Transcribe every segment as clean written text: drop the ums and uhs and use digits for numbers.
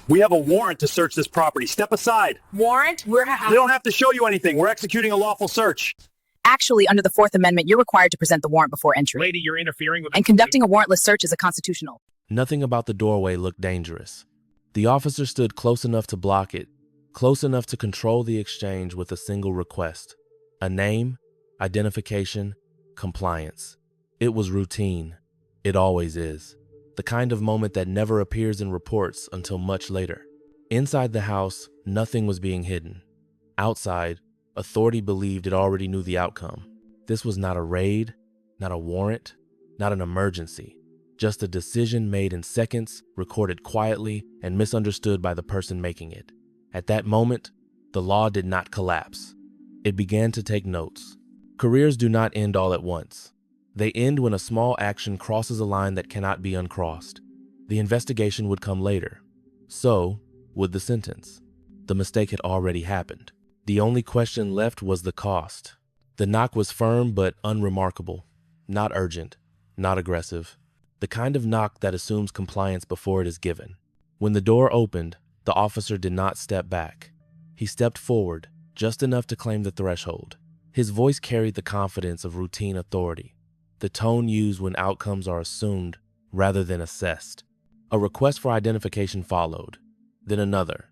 We have a warrant to search this property. Step aside. Warrant? They don't have to show you anything. We're executing a lawful search. Actually, under the Fourth Amendment, you're required to present the warrant before entry. Lady, you're interfering with... And conducting a warrantless search is a constitutional. Nothing about the doorway looked dangerous. The officer stood close enough to block it, close enough to control the exchange with a single request. A name, identification, compliance. It was routine. It always is. The kind of moment that never appears in reports until much later. Inside the house, nothing was being hidden. Outside, authority believed it already knew the outcome. This was not a raid, not a warrant, not an emergency. Just a decision made in seconds, recorded quietly, and misunderstood by the person making it. At that moment, the law did not collapse. It began to take notes. Careers do not end all at once. They end when a small action crosses a line that cannot be uncrossed. The investigation would come later. So would the sentence. The mistake had already happened. The only question left was the cost. The knock was firm but unremarkable, not urgent, not aggressive. The kind of knock that assumes compliance before it is given. When the door opened, the officer did not step back. He stepped forward, just enough to claim the threshold. His voice carried the confidence of routine authority, the tone used when outcomes are assumed rather than assessed. A request for identification followed, then another,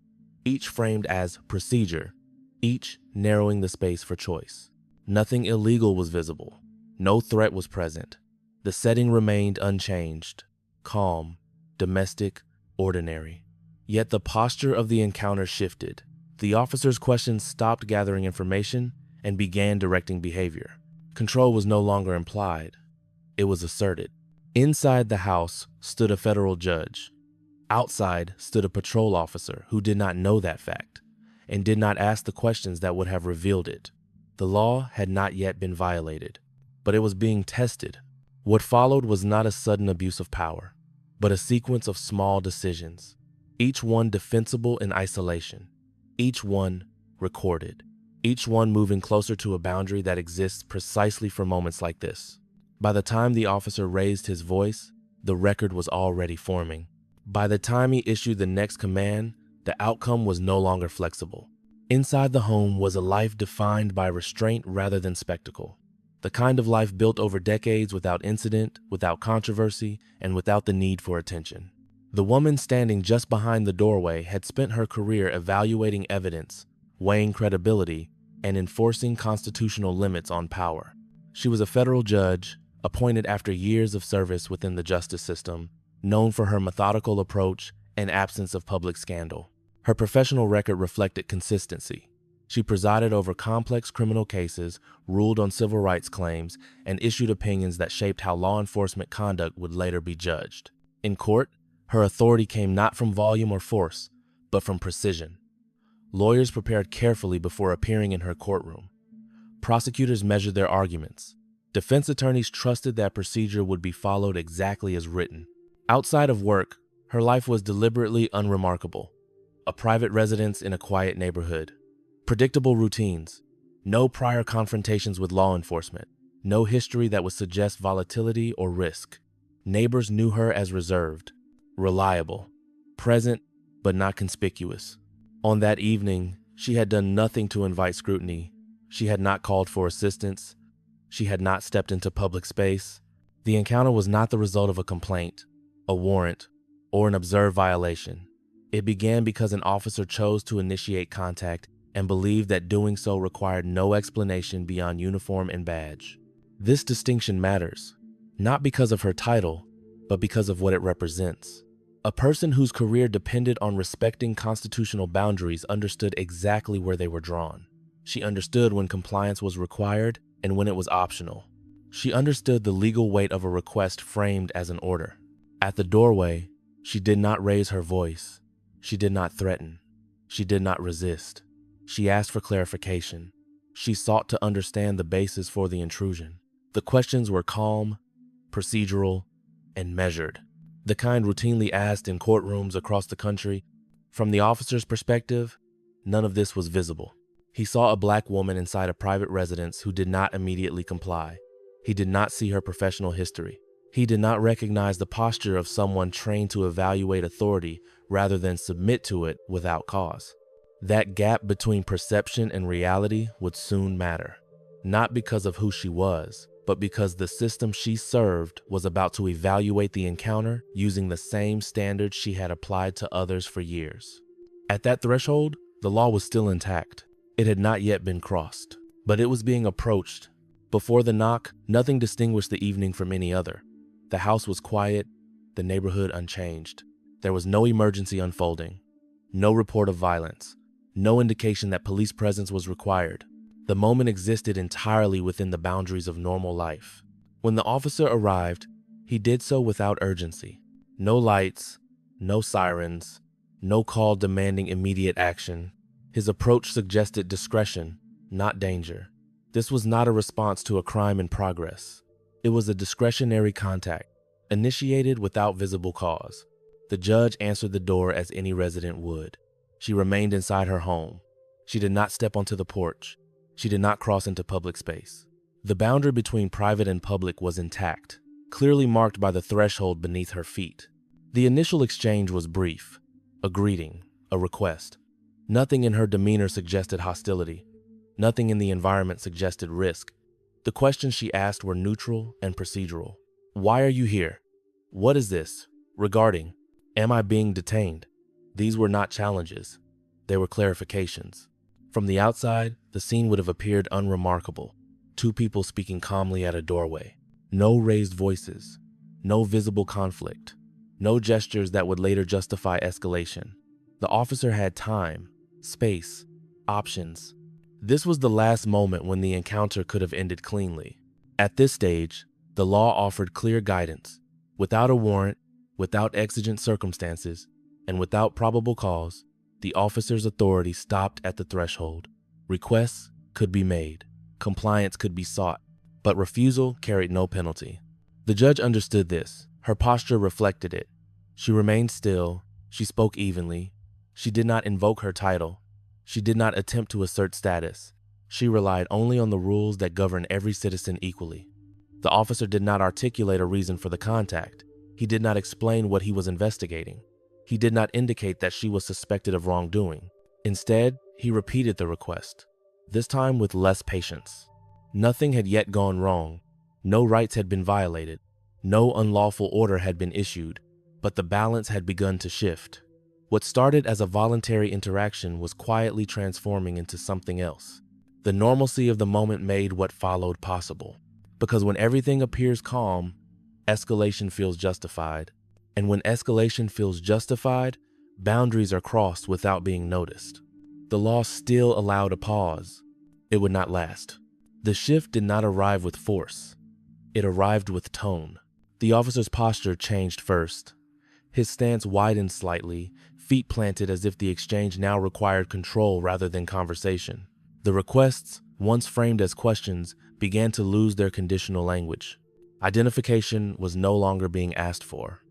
each framed as procedure, each narrowing the space for choice. Nothing illegal was visible. No threat was present. The setting remained unchanged, calm, domestic, ordinary. Yet the posture of the encounter shifted. The officer's questions stopped gathering information and began directing behavior. Control was no longer implied. It was asserted. Inside the house stood a federal judge. Outside stood a patrol officer who did not know that fact and did not ask the questions that would have revealed it. The law had not yet been violated, but it was being tested. What followed was not a sudden abuse of power, but a sequence of small decisions, each one defensible in isolation, each one recorded, each one moving closer to a boundary that exists precisely for moments like this. By the time the officer raised his voice, the record was already forming. By the time he issued the next command, the outcome was no longer flexible. Inside the home was a life defined by restraint rather than spectacle. The kind of life built over decades without incident, without controversy, and without the need for attention. The woman standing just behind the doorway had spent her career evaluating evidence, weighing credibility, and enforcing constitutional limits on power. She was a federal judge, appointed after years of service within the justice system, known for her methodical approach and absence of public scandal. Her professional record reflected consistency. She presided over complex criminal cases, ruled on civil rights claims, and issued opinions that shaped how law enforcement conduct would later be judged. In court, her authority came not from volume or force, but from precision. Lawyers prepared carefully before appearing in her courtroom. Prosecutors measured their arguments. Defense attorneys trusted that procedure would be followed exactly as written. Outside of work, her life was deliberately unremarkable. A private residence in a quiet neighborhood. Predictable routines. No prior confrontations with law enforcement. No history that would suggest volatility or risk. Neighbors knew her as reserved, reliable, present, but not conspicuous. On that evening, she had done nothing to invite scrutiny. She had not called for assistance. She had not stepped into public space. The encounter was not the result of a complaint, a warrant, or an observed violation. It began because an officer chose to initiate contact and believed that doing so required no explanation beyond uniform and badge. This distinction matters, not because of her title, but because of what it represents. A person whose career depended on respecting constitutional boundaries understood exactly where they were drawn. She understood when compliance was required and when it was optional. She understood the legal weight of a request framed as an order. At the doorway, she did not raise her voice. She did not threaten. She did not resist. She asked for clarification. She sought to understand the basis for the intrusion. The questions were calm, procedural, and measured. The kind routinely asked in courtrooms across the country. From the officer's perspective, none of this was visible. He saw a black woman inside a private residence who did not immediately comply. He did not see her professional history. He did not recognize the posture of someone trained to evaluate authority rather than submit to it without cause. That gap between perception and reality would soon matter, not because of who she was, but because the system she served was about to evaluate the encounter using the same standards she had applied to others for years. At that threshold, the law was still intact. It had not yet been crossed, but it was being approached. Before the knock, nothing distinguished the evening from any other. The house was quiet, the neighborhood unchanged. There was no emergency unfolding, no report of violence, no indication that police presence was required. The moment existed entirely within the boundaries of normal life. When the officer arrived, he did so without urgency. No lights, no sirens, no call demanding immediate action. His approach suggested discretion, not danger. This was not a response to a crime in progress. It was a discretionary contact, initiated without visible cause. The judge answered the door as any resident would. She remained inside her home. She did not step onto the porch. She did not cross into public space. The boundary between private and public was intact, clearly marked by the threshold beneath her feet. The initial exchange was brief, a greeting, a request. Nothing in her demeanor suggested hostility. Nothing in the environment suggested risk. The questions she asked were neutral and procedural. Why are you here? What is this? Regarding, am I being detained? These were not challenges. They were clarifications. From the outside, the scene would have appeared unremarkable. Two people speaking calmly at a doorway. No raised voices. No visible conflict. No gestures that would later justify escalation. The officer had time, space, options. This was the last moment when the encounter could have ended cleanly. At this stage, the law offered clear guidance. Without a warrant, without exigent circumstances, and without probable cause, the officer's authority stopped at the threshold. Requests could be made, compliance could be sought, but refusal carried no penalty. The judge understood this. Her posture reflected it. She remained still. She spoke evenly. She did not invoke her title. She did not attempt to assert status. She relied only on the rules that govern every citizen equally. The officer did not articulate a reason for the contact. He did not explain what he was investigating. He did not indicate that she was suspected of wrongdoing. Instead, he repeated the request, this time with less patience. Nothing had yet gone wrong. No rights had been violated. No unlawful order had been issued, but the balance had begun to shift. What started as a voluntary interaction was quietly transforming into something else. The normalcy of the moment made what followed possible. Because when everything appears calm, escalation feels justified. And when escalation feels justified, boundaries are crossed without being noticed. The law still allowed a pause. It would not last. The shift did not arrive with force. It arrived with tone. The officer's posture changed first. His stance widened slightly, feet planted as if the exchange now required control rather than conversation. The requests, once framed as questions, began to lose their conditional language. Identification was no longer being asked for.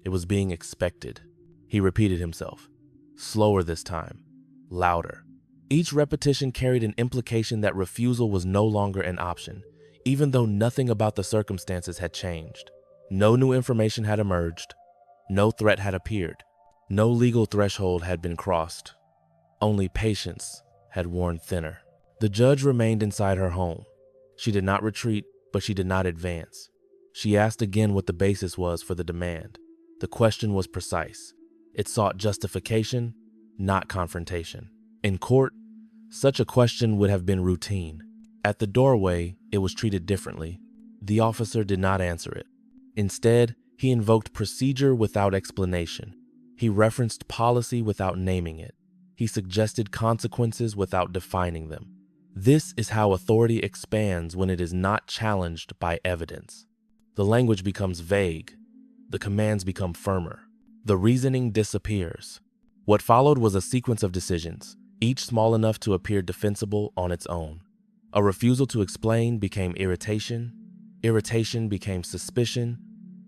It was being expected. He repeated himself, slower this time, louder. Each repetition carried an implication that refusal was no longer an option, even though nothing about the circumstances had changed. No new information had emerged. No threat had appeared. No legal threshold had been crossed. Only patience had worn thinner. The judge remained inside her home. She did not retreat, but she did not advance. She asked again what the basis was for the demand. The question was precise. It sought justification, not confrontation. In court, such a question would have been routine. At the doorway, it was treated differently. The officer did not answer it. Instead, he invoked procedure without explanation. He referenced policy without naming it. He suggested consequences without defining them. This is how authority expands when it is not challenged by evidence. The language becomes vague. The commands become firmer. The reasoning disappears. What followed was a sequence of decisions, each small enough to appear defensible on its own. A refusal to explain became irritation. Irritation became suspicion.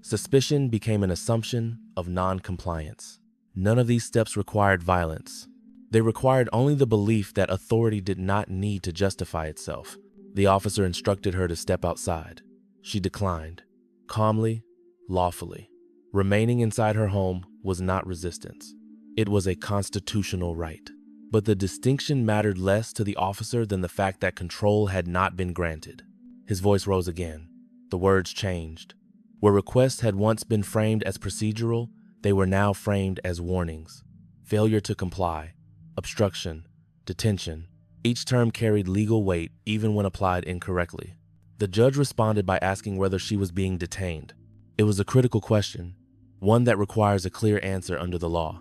Suspicion became an assumption of non-compliance. None of these steps required violence. They required only the belief that authority did not need to justify itself. The officer instructed her to step outside. She declined, calmly, lawfully. Remaining inside her home was not resistance. It was a constitutional right. But the distinction mattered less to the officer than the fact that control had not been granted. His voice rose again. The words changed. Where requests had once been framed as procedural, they were now framed as warnings. Failure to comply, obstruction, detention. Each term carried legal weight even when applied incorrectly. The judge responded by asking whether she was being detained. It was a critical question, one that requires a clear answer under the law,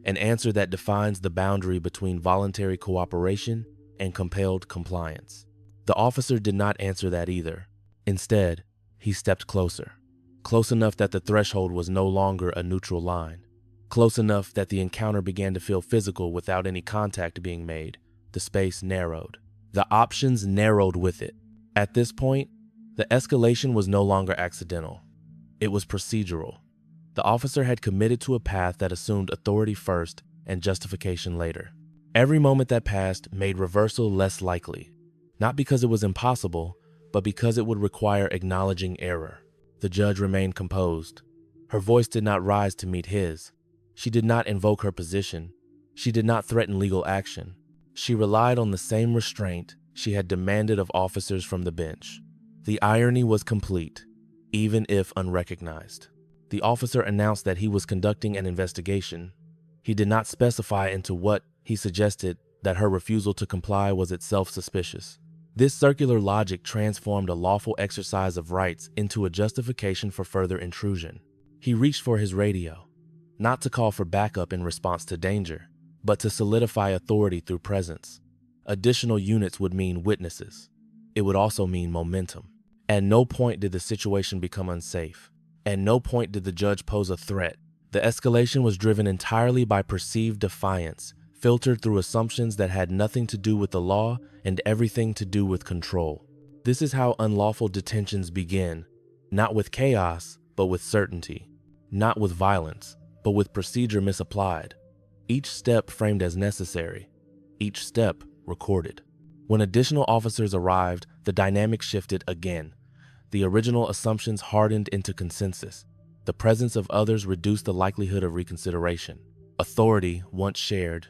an answer that defines the boundary between voluntary cooperation and compelled compliance. The officer did not answer that either. Instead, he stepped closer, close enough that the threshold was no longer a neutral line, close enough that the encounter began to feel physical without any contact being made. The space narrowed. The options narrowed with it. At this point, the escalation was no longer accidental. It was procedural. The officer had committed to a path that assumed authority first and justification later. Every moment that passed made reversal less likely, not because it was impossible, but because it would require acknowledging error. The judge remained composed. Her voice did not rise to meet his. She did not invoke her position. She did not threaten legal action. She relied on the same restraint she had demanded of officers from the bench. The irony was complete, even if unrecognized. The officer announced that he was conducting an investigation. He did not specify into what. He suggested that her refusal to comply was itself suspicious. This circular logic transformed a lawful exercise of rights into a justification for further intrusion. He reached for his radio, not to call for backup in response to danger, but to solidify authority through presence. Additional units would mean witnesses. It would also mean momentum. At no point did the situation become unsafe. At no point did the judge pose a threat. The escalation was driven entirely by perceived defiance, filtered through assumptions that had nothing to do with the law and everything to do with control. This is how unlawful detentions begin, not with chaos, but with certainty, not with violence, but with procedure misapplied. Each step framed as necessary, each step recorded. When additional officers arrived, the dynamic shifted again. The original assumptions hardened into consensus. The presence of others reduced the likelihood of reconsideration. Authority, once shared,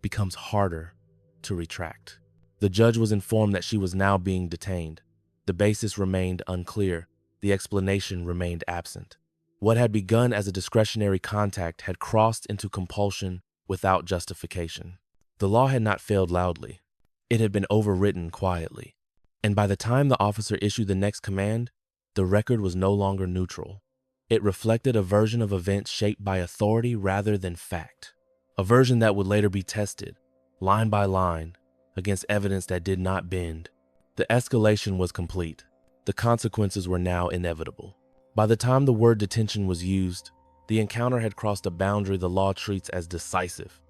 becomes harder to retract. The judge was informed that she was now being detained. The basis remained unclear. The explanation remained absent. What had begun as a discretionary contact had crossed into compulsion without justification. The law had not failed loudly. It had been overwritten quietly. And by the time the officer issued the next command, the record was no longer neutral. It reflected a version of events shaped by authority rather than fact. A version that would later be tested, line by line, against evidence that did not bend. The escalation was complete. The consequences were now inevitable. By the time the word detention was used, the encounter had crossed a boundary the law treats as decisive.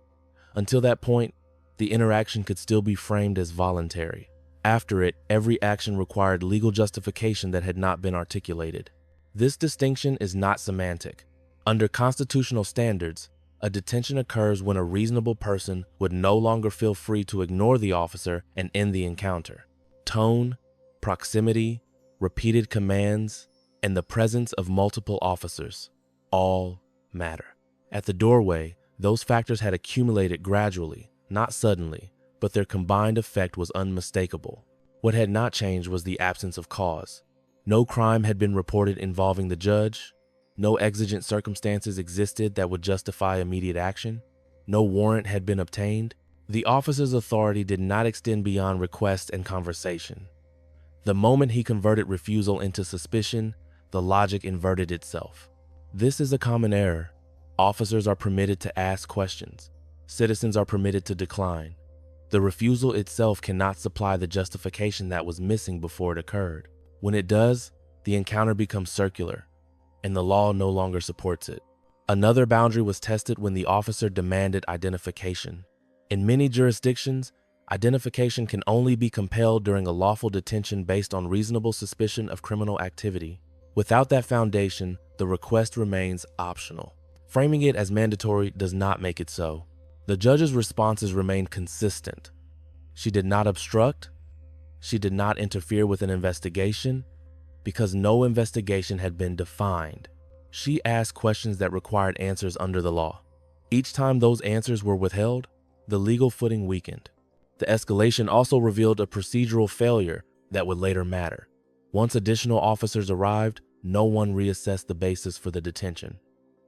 Until that point, the interaction could still be framed as voluntary. After it, every action required legal justification that had not been articulated. This distinction is not semantic. Under constitutional standards, a detention occurs when a reasonable person would no longer feel free to ignore the officer and end the encounter. Tone, proximity, repeated commands, and the presence of multiple officers all matter. At the doorway, those factors had accumulated gradually, not suddenly, but their combined effect was unmistakable. What had not changed was the absence of cause. No crime had been reported involving the judge. No exigent circumstances existed that would justify immediate action. No warrant had been obtained. The officer's authority did not extend beyond request and conversation. The moment he converted refusal into suspicion, the logic inverted itself. This is a common error. Officers are permitted to ask questions. Citizens are permitted to decline. The refusal itself cannot supply the justification that was missing before it occurred. When it does, the encounter becomes circular, and the law no longer supports it. Another boundary was tested when the officer demanded identification. In many jurisdictions, identification can only be compelled during a lawful detention based on reasonable suspicion of criminal activity. Without that foundation, the request remains optional. Framing it as mandatory does not make it so. The judge's responses remained consistent. She did not obstruct. She did not interfere with an investigation because no investigation had been defined. She asked questions that required answers under the law. Each time those answers were withheld, the legal footing weakened. The escalation also revealed a procedural failure that would later matter. Once additional officers arrived, no one reassessed the basis for the detention.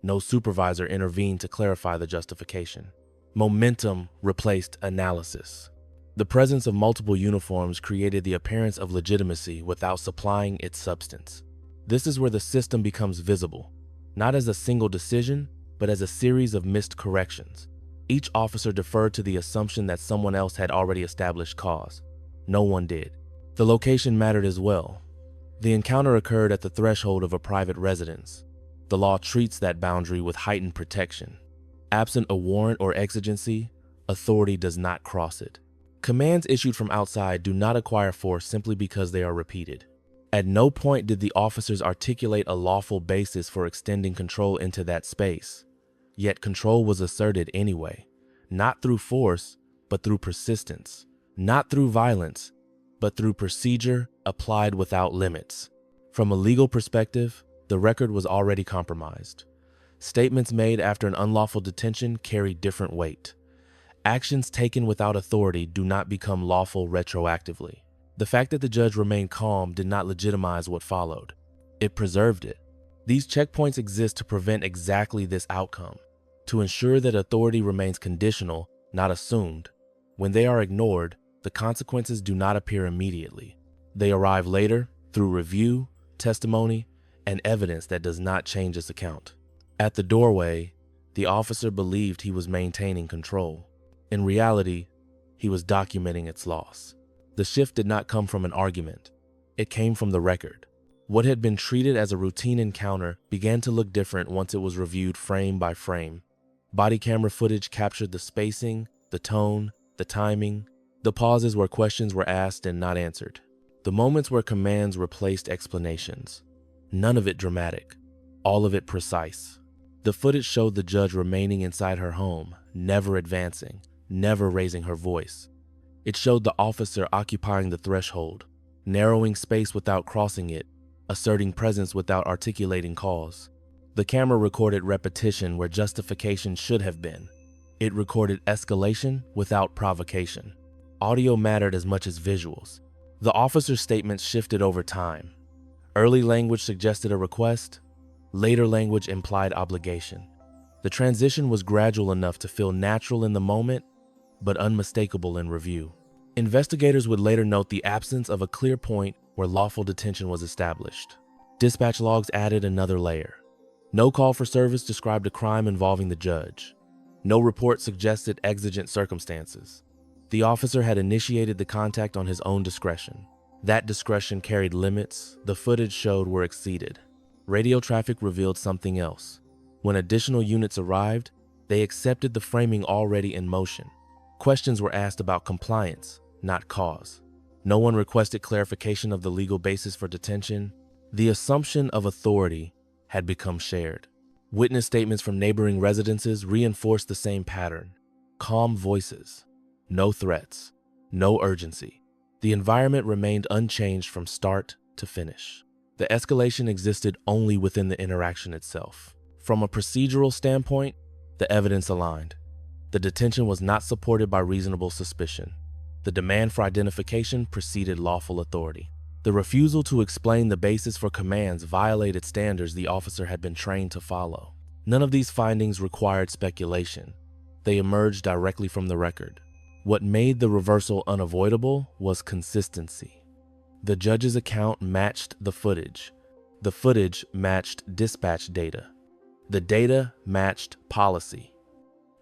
No supervisor intervened to clarify the justification. Momentum replaced analysis. The presence of multiple uniforms created the appearance of legitimacy without supplying its substance. This is where the system becomes visible, not as a single decision, but as a series of missed corrections. Each officer deferred to the assumption that someone else had already established cause. No one did. The location mattered as well. The encounter occurred at the threshold of a private residence. The law treats that boundary with heightened protection. Absent a warrant or exigency, authority does not cross it. Commands issued from outside do not acquire force simply because they are repeated. At no point did the officers articulate a lawful basis for extending control into that space. Yet control was asserted anyway, not through force, but through persistence, not through violence, but through procedure applied without limits. From a legal perspective, the record was already compromised. Statements made after an unlawful detention carry different weight. Actions taken without authority do not become lawful retroactively. The fact that the judge remained calm did not legitimize what followed. It preserved it. These checkpoints exist to prevent exactly this outcome, to ensure that authority remains conditional, not assumed. When they are ignored, the consequences do not appear immediately. They arrive later through review, testimony, and evidence that does not change its account. At the doorway, the officer believed he was maintaining control. In reality, he was documenting its loss. The shift did not come from an argument. It came from the record. What had been treated as a routine encounter began to look different once it was reviewed frame by frame. Body camera footage captured the spacing, the tone, the timing, the pauses where questions were asked and not answered, the moments where commands replaced explanations. None of it dramatic, all of it precise. The footage showed the judge remaining inside her home, never advancing, never raising her voice. It showed the officer occupying the threshold, narrowing space without crossing it, asserting presence without articulating cause. The camera recorded repetition where justification should have been. It recorded escalation without provocation. Audio mattered as much as visuals. The officer's statements shifted over time. Early language suggested a request. Later language implied obligation. The transition was gradual enough to feel natural in the moment, but unmistakable in review. Investigators would later note the absence of a clear point where lawful detention was established. Dispatch logs added another layer. No call for service described a crime involving the judge. No report suggested exigent circumstances. The officer had initiated the contact on his own discretion. That discretion carried limits the footage showed were exceeded. Radio traffic revealed something else. When additional units arrived, they accepted the framing already in motion. Questions were asked about compliance, not cause. No one requested clarification of the legal basis for detention. The assumption of authority had become shared. Witness statements from neighboring residences reinforced the same pattern. Calm voices, no threats, no urgency. The environment remained unchanged from start to finish. The escalation existed only within the interaction itself. From a procedural standpoint, the evidence aligned. The detention was not supported by reasonable suspicion. The demand for identification preceded lawful authority. The refusal to explain the basis for commands violated standards the officer had been trained to follow. None of these findings required speculation. They emerged directly from the record. What made the reversal unavoidable was consistency. The judge's account matched the footage. The footage matched dispatch data. The data matched policy.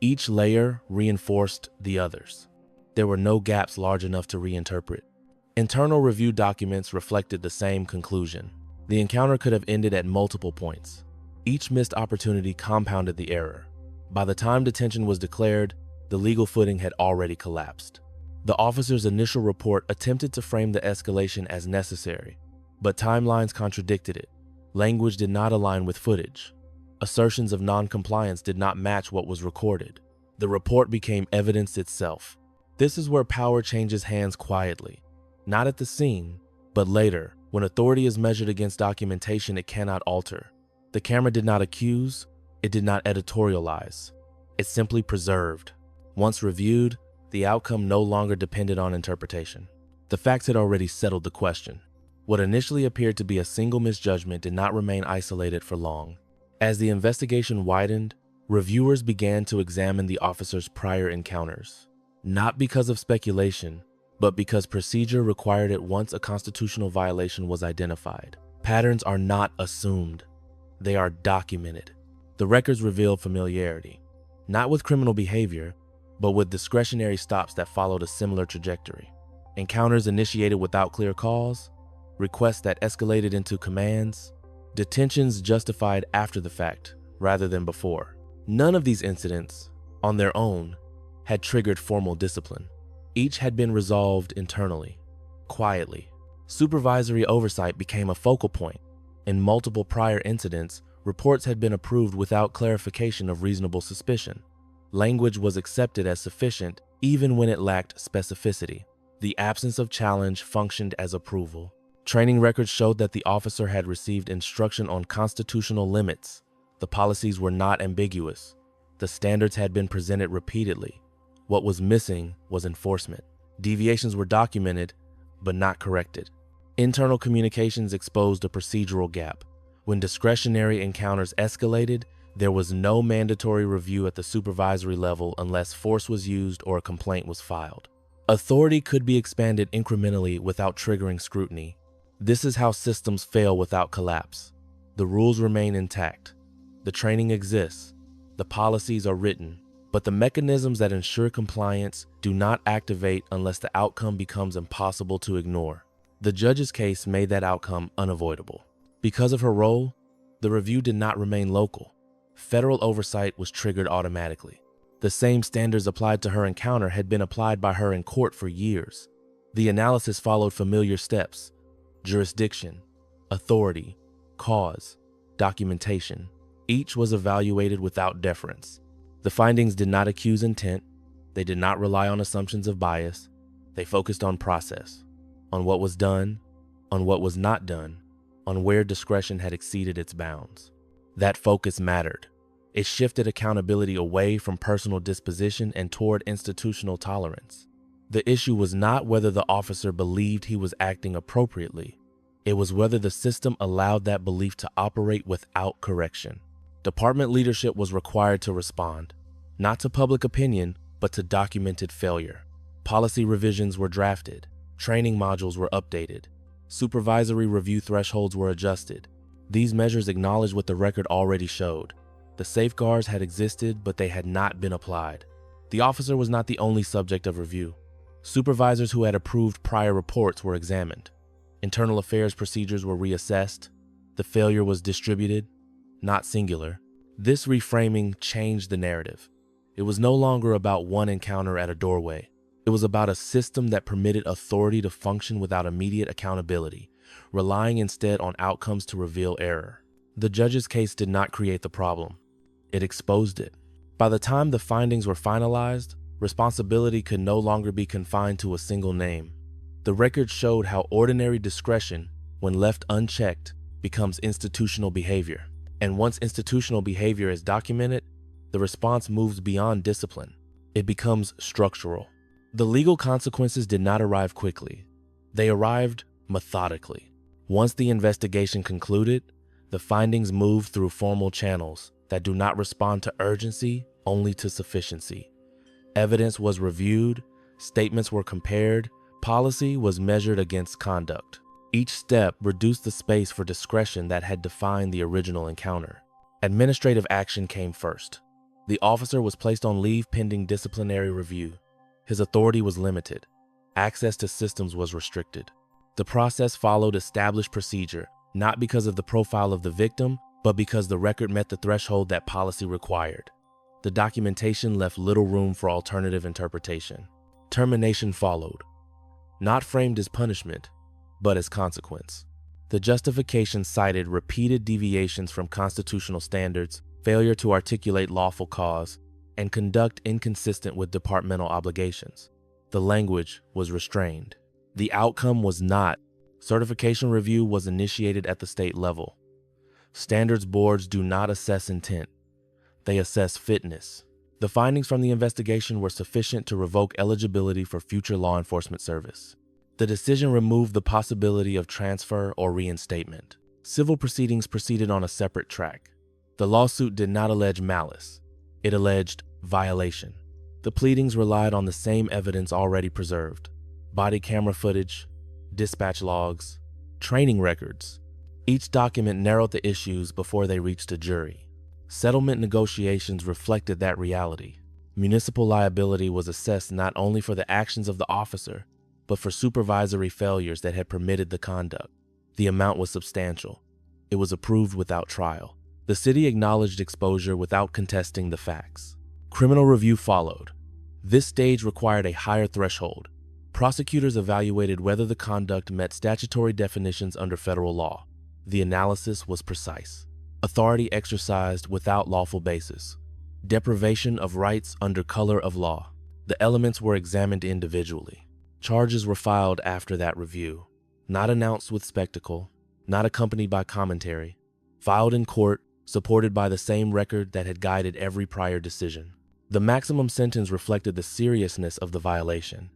Each layer reinforced the others. There were no gaps large enough to reinterpret. Internal review documents reflected the same conclusion. The encounter could have ended at multiple points. Each missed opportunity compounded the error. By the time detention was declared, the legal footing had already collapsed. The officer's initial report attempted to frame the escalation as necessary, but timelines contradicted it. Language did not align with footage. Assertions of non-compliance did not match what was recorded. The report became evidence itself. This is where power changes hands quietly. Not at the scene, but later, when authority is measured against documentation it cannot alter. The camera did not accuse, it did not editorialize. It simply preserved. Once reviewed, the outcome no longer depended on interpretation. The facts had already settled the question. What initially appeared to be a single misjudgment did not remain isolated for long. As the investigation widened, reviewers began to examine the officer's prior encounters, not because of speculation, but because procedure required it once a constitutional violation was identified. Patterns are not assumed. They are documented. The records revealed familiarity, not with criminal behavior, but with discretionary stops that followed a similar trajectory. Encounters initiated without clear cause, requests that escalated into commands, detentions justified after the fact rather than before. None of these incidents, on their own, had triggered formal discipline. Each had been resolved internally, quietly. Supervisory oversight became a focal point. In multiple prior incidents, reports had been approved without clarification of reasonable suspicion. Language was accepted as sufficient even when it lacked specificity. The absence of challenge functioned as approval. Training records showed that the officer had received instruction on constitutional limits. The policies were not ambiguous. The standards had been presented repeatedly. What was missing was enforcement. Deviations were documented, but not corrected. Internal communications exposed a procedural gap. When discretionary encounters escalated, there was no mandatory review at the supervisory level unless force was used or a complaint was filed. Authority could be expanded incrementally without triggering scrutiny. This is how systems fail without collapse. The rules remain intact. The training exists. The policies are written. But the mechanisms that ensure compliance do not activate unless the outcome becomes impossible to ignore. The judge's case made that outcome unavoidable. Because of her role, the review did not remain local. Federal oversight was triggered automatically. The same standards applied to her encounter had been applied by her in court for years. The analysis followed familiar steps: jurisdiction, authority, cause, documentation. Each was evaluated without deference. The findings did not accuse intent. They did not rely on assumptions of bias. They focused on process, on what was done, on what was not done, on where discretion had exceeded its bounds. That focus mattered. It shifted accountability away from personal disposition and toward institutional tolerance. The issue was not whether the officer believed he was acting appropriately. It was whether the system allowed that belief to operate without correction. Department leadership was required to respond, not to public opinion, but to documented failure. Policy revisions were drafted. Training modules were updated. Supervisory review thresholds were adjusted. These measures acknowledged what the record already showed. The safeguards had existed, but they had not been applied. The officer was not the only subject of review. Supervisors who had approved prior reports were examined. Internal affairs procedures were reassessed. The failure was distributed, not singular. This reframing changed the narrative. It was no longer about one encounter at a doorway. It was about a system that permitted authority to function without immediate accountability, relying instead on outcomes to reveal error. The judge's case did not create the problem. It exposed it. By the time the findings were finalized, responsibility could no longer be confined to a single name. The record showed how ordinary discretion, when left unchecked, becomes institutional behavior. And once institutional behavior is documented, the response moves beyond discipline. It becomes structural. The legal consequences did not arrive quickly. They arrived methodically. Once the investigation concluded, the findings moved through formal channels that do not respond to urgency, only to sufficiency. Evidence was reviewed, statements were compared, policy was measured against conduct. Each step reduced the space for discretion that had defined the original encounter. Administrative action came first. The officer was placed on leave pending disciplinary review. His authority was limited. Access to systems was restricted. The process followed established procedure, not because of the profile of the victim, but because the record met the threshold that policy required. The documentation left little room for alternative interpretation. Termination followed, not framed as punishment, but as consequence. The justification cited repeated deviations from constitutional standards, failure to articulate lawful cause, and conduct inconsistent with departmental obligations. The language was restrained. The outcome was not. Certification review was initiated at the state level. Standards boards do not assess intent. They assess fitness. The findings from the investigation were sufficient to revoke eligibility for future law enforcement service. The decision removed the possibility of transfer or reinstatement. Civil proceedings proceeded on a separate track. The lawsuit did not allege malice. It alleged violation. The pleadings relied on the same evidence already preserved: body camera footage, dispatch logs, training records. Each document narrowed the issues before they reached a jury. Settlement negotiations reflected that reality. Municipal liability was assessed not only for the actions of the officer, but for supervisory failures that had permitted the conduct. The amount was substantial. It was approved without trial. The city acknowledged exposure without contesting the facts. Criminal review followed. This stage required a higher threshold. Prosecutors evaluated whether the conduct met statutory definitions under federal law. The analysis was precise. Authority exercised without lawful basis. Deprivation of rights under color of law. The elements were examined individually. Charges were filed after that review, not announced with spectacle, not accompanied by commentary, filed in court, supported by the same record that had guided every prior decision. The maximum sentence reflected the seriousness of the violation,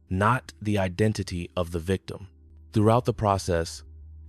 not the identity of the victim. Throughout the process,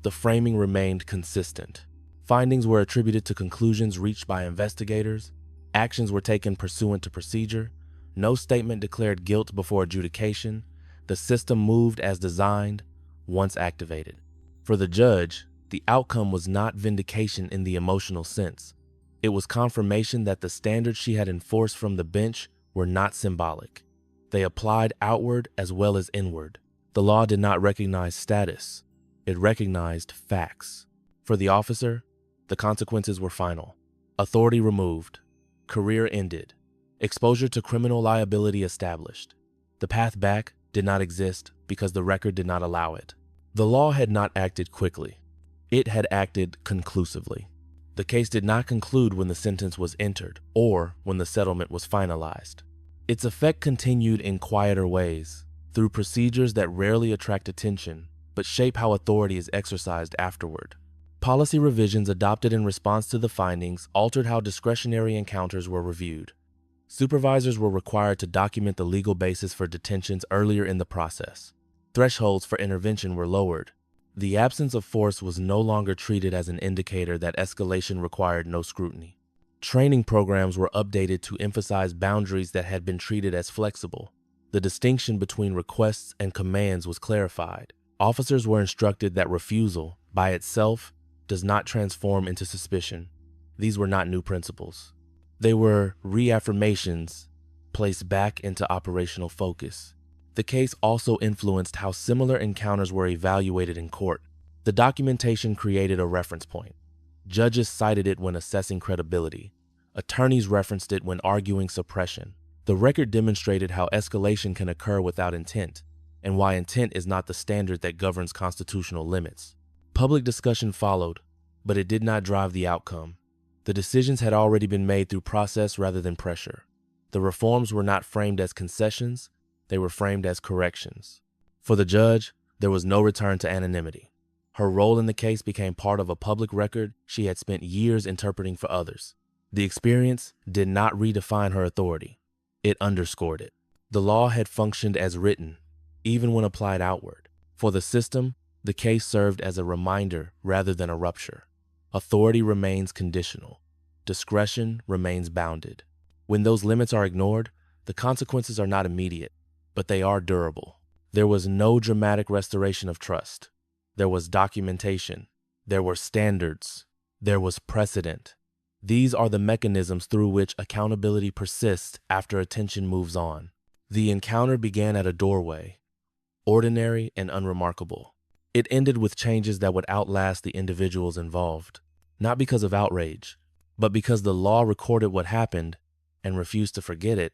the framing remained consistent. Findings were attributed to conclusions reached by investigators. Actions were taken pursuant to procedure. No statement declared guilt before adjudication. The system moved as designed once activated. For the judge, the outcome was not vindication in the emotional sense. It was confirmation that the standards she had enforced from the bench were not symbolic. They applied outward as well as inward. The law did not recognize status. It recognized facts. For the officer, the consequences were final. Authority removed. Career ended. Exposure to criminal liability established. The path back did not exist because the record did not allow it. The law had not acted quickly. It had acted conclusively. The case did not conclude when the sentence was entered or when the settlement was finalized. Its effect continued in quieter ways, through procedures that rarely attract attention but shape how authority is exercised afterward. Policy revisions adopted in response to the findings altered how discretionary encounters were reviewed. Supervisors were required to document the legal basis for detentions earlier in the process. Thresholds for intervention were lowered. The absence of force was no longer treated as an indicator that escalation required no scrutiny. Training programs were updated to emphasize boundaries that had been treated as flexible. The distinction between requests and commands was clarified. Officers were instructed that refusal, by itself, does not transform into suspicion. These were not new principles. They were reaffirmations placed back into operational focus. The case also influenced how similar encounters were evaluated in court. The documentation created a reference point. Judges cited it when assessing credibility. Attorneys referenced it when arguing suppression. The record demonstrated how escalation can occur without intent, and why intent is not the standard that governs constitutional limits. Public discussion followed, but it did not drive the outcome. The decisions had already been made through process rather than pressure. The reforms were not framed as concessions, they were framed as corrections. For the judge, there was no return to anonymity. Her role in the case became part of a public record she had spent years interpreting for others. The experience did not redefine her authority. It underscored it. The law had functioned as written, even when applied outward. For the system, the case served as a reminder rather than a rupture. Authority remains conditional. Discretion remains bounded. When those limits are ignored, the consequences are not immediate, but they are durable. There was no dramatic restoration of trust. There was documentation. There were standards. There was precedent. These are the mechanisms through which accountability persists after attention moves on. The encounter began at a doorway, ordinary and unremarkable. It ended with changes that would outlast the individuals involved, not because of outrage, but because the law recorded what happened and refused to forget it